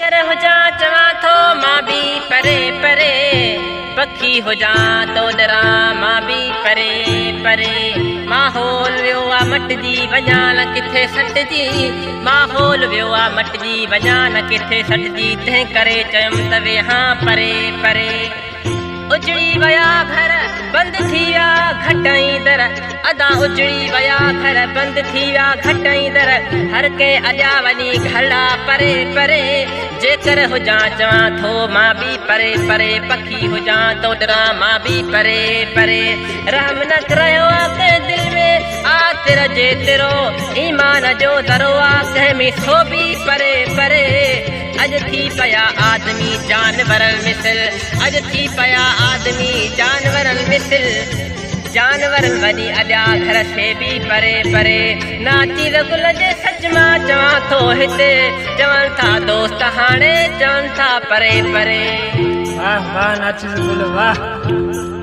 जेकर हुजा चवां थो मां बि परे परे, पखी हुजा तो डरा मां बि परे परे। माहौल वियो आ मटिजी वञा न किथे सटिजी, माहौल वियो आ मटिजी वञा न किथे सटिजी, तंहिं करे चयुमि त वेहां परे परे। उजड़ी विया घर बंद थी विया घटई दर, अदा उजड़ी विया घर बंद थी विया घटई दर, हर कंहिं अॼा वञी घड़ा परे परे। जेकर हुजा चवां थो मां बि परे परे, पखी हुजा तो डरा मां बि परे परे। रहम न करियो आ कंहिं दिल में आतिर जे तिरो, ईमान जो दरो आ कंहिं में सो बि परे परे। अॼु थी पिया आदमी जानवरनि मिसल, अॼु थी पिया आदमी जानवरनि मिसल, जानवरनि वञी अॼा घर से बि परे परे। नाची गुल जे सच मां चवां थो हिते, चवनि था दोस्त हाणे चवनि था परे परे। वाह वाह नाची गुल वाह।